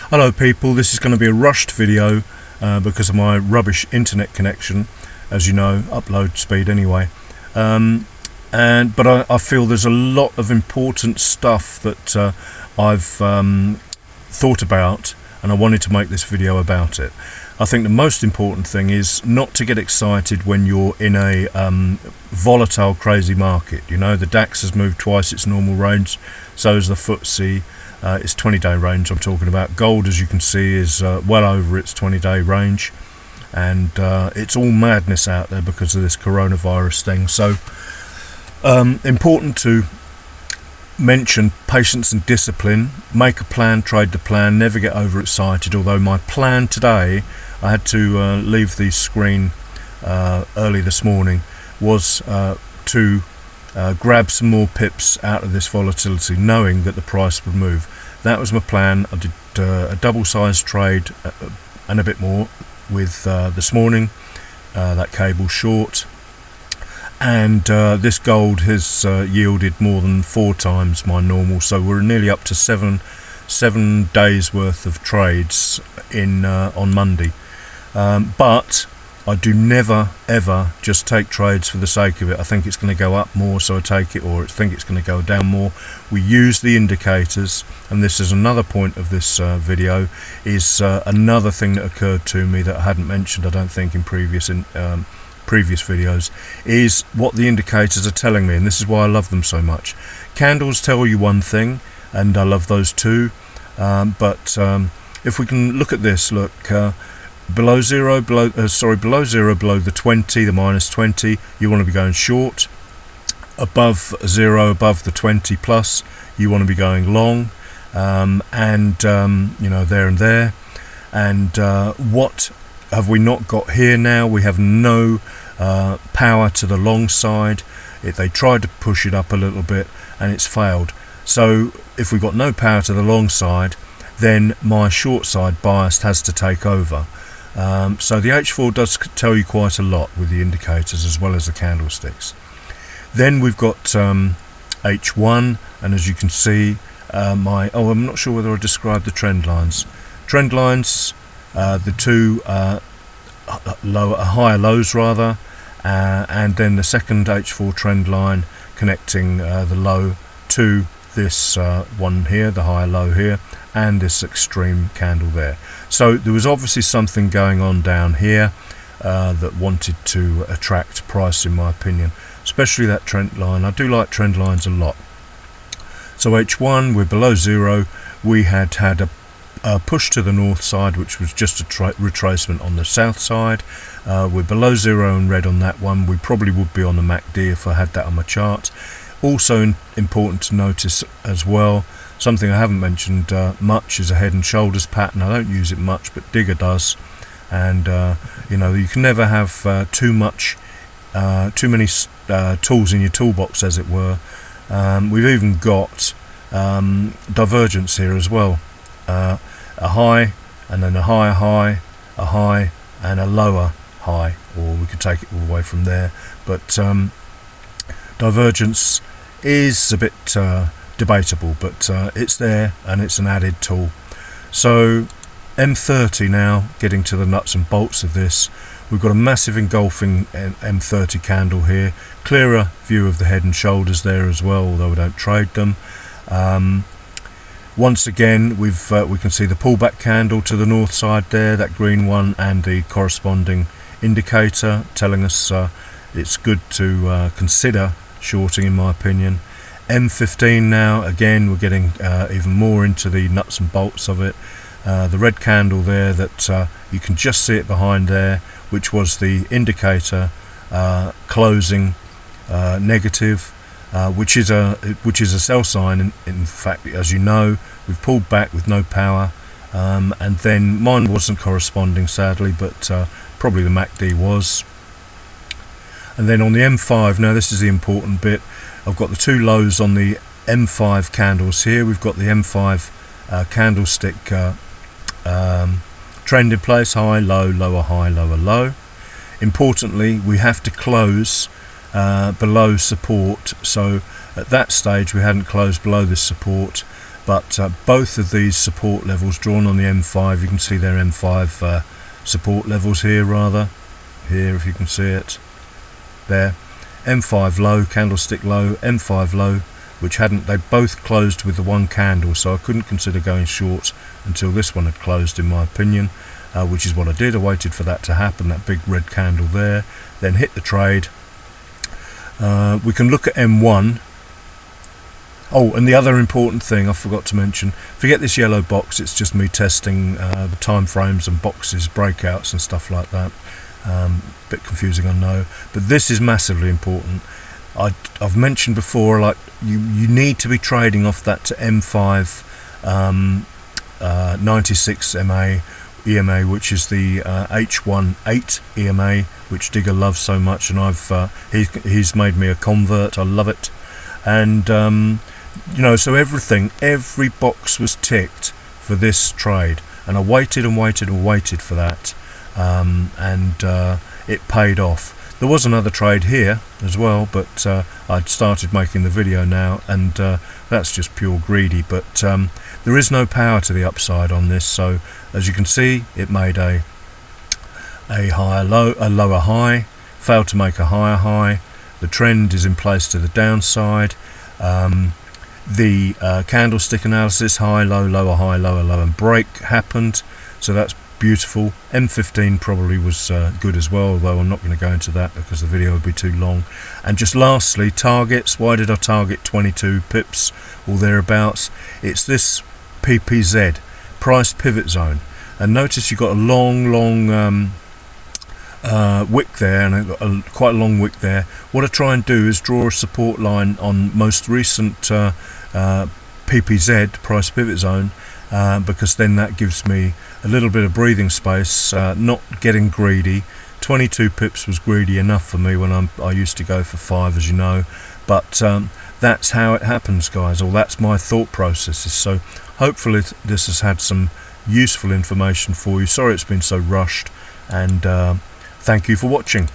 Hello people, this is going to be a rushed video because of my rubbish internet connection, as you know, upload speed anyway. But I feel there's a lot of important stuff that I've thought about, and I wanted to make this video about it. I think the most important thing is not to get excited when you're in a volatile, crazy market. You know, the DAX has moved twice its normal range, so has the FTSE. Its 20-day range I'm talking about. Gold, as you can see, is well over its 20-day range, and it's all madness out there because of this coronavirus thing. So important to mention patience and discipline. Make a plan, trade the plan, never get overexcited. Although my plan today, I had to leave the screen early this morning, was to grab some more pips out of this volatility, knowing that the price would move. That was my plan. I did a double-sized trade and a bit more with this morning, that cable short, and this gold has yielded more than 4 times my normal, so we're nearly up to seven days worth of trades in on Monday. But I do never ever just take trades for the sake of it. I think it's going to go up more, so I take it, or I think it's going to go down more. We use the indicators, and this is another point of this video, is another thing that occurred to me that I hadn't mentioned, I don't think, in previous videos, is what the indicators are telling me, and this is why I love them so much. Candles tell you one thing, and I love those too, but if we can look at this, look, below zero, below the 20, the minus 20, you want to be going short. Above zero, above the 20 plus, you want to be going long, and you know, there and there. And what have we not got here now? We have no power to the long side. They tried to push it up a little bit and it's failed. So if we've got no power to the long side, then my short side bias has to take over. So the H4 does tell you quite a lot with the indicators as well as the candlesticks. Then we've got H1, and as you can see, I'm not sure whether I described the trend lines. Trend lines, the two higher lows rather, and then the second H4 trend line connecting the low to this one here, the higher low here, and this extreme candle there. So there was obviously something going on down here that wanted to attract price, in my opinion, especially that trend line. I do like trend lines a lot. So H1, we're below zero. We had a push to the north side, which was just a retracement on the south side. We're below zero and red on that one. We probably would be on the MACD if I had that on my chart. Also important to notice as well, something I haven't mentioned much, is a head and shoulders pattern. I don't use it much, but Digger does, and you know, you can never have too many tools in your toolbox, as it were. We've even got divergence here as well, a high and then a higher high, a high and a lower high, or we could take it all the way from there, but divergence is a bit debatable, but it's there and it's an added tool. So M30 now, getting to the nuts and bolts of this, we've got a massive engulfing M30 candle here, clearer view of the head and shoulders there as well, although we don't trade them. Once again, we can see the pullback candle to the north side there, that green one, and the corresponding indicator telling us it's good to consider shorting, in my opinion. M15 now, again, we're getting even more into the nuts and bolts of it. The red candle there that you can just see it behind there, which was the indicator closing negative, which is a sell sign. In fact, as you know, we've pulled back with no power, and then mine wasn't corresponding, sadly, but probably the MACD was. And then on the M5, now this is the important bit, I've got the two lows on the M5 candles here. We've got the M5 candlestick trend in place, high, low, lower, high, lower, low. Importantly, we have to close below support, so at that stage we hadn't closed below this support, but both of these support levels drawn on the M5, you can see their M5 support levels here, here if you can see it there. M5 low, candlestick low, M5 low, which they both closed with the one candle, so I couldn't consider going short until this one had closed, in my opinion, which is what I did. I waited for that to happen, that big red candle there, then hit the trade. We can look at M1. Oh, and the other important thing I forgot to mention, forget this yellow box, it's just me testing the time frames and boxes, breakouts and stuff like that. Bit confusing, I know, but this is massively important. I've mentioned before, like you need to be trading off that to M5 96 EMA, which is the H18 EMA, which Digger loves so much, and he's made me a convert. I love it, and you know, so every box was ticked for this trade, and I waited and waited and waited for that, and it paid off. There was another trade here as well, but I'd started making the video now, and that's just pure greedy. But there is no power to the upside on this, so as you can see, it made a lower high, failed to make a higher high. The trend is in place to the downside. The candlestick analysis, high, low, lower, high, lower, low, and break happened, so that's beautiful. M15 probably was good as well, although I'm not going to go into that because the video would be too long. And just lastly, targets. Why did I target 22 pips or thereabouts? It's this PPZ, price pivot zone, and notice you've got a long wick there, and quite a long wick there. What I try and do is draw a support line on most recent PPZ, price pivot zone, because then that gives me a little bit of breathing space, not getting greedy. 22 pips was greedy enough for me when I used to go for 5, as you know, but that's how it happens, guys, or that's my thought processes. So hopefully this has had some useful information for you. Sorry it's been so rushed, and thank you for watching.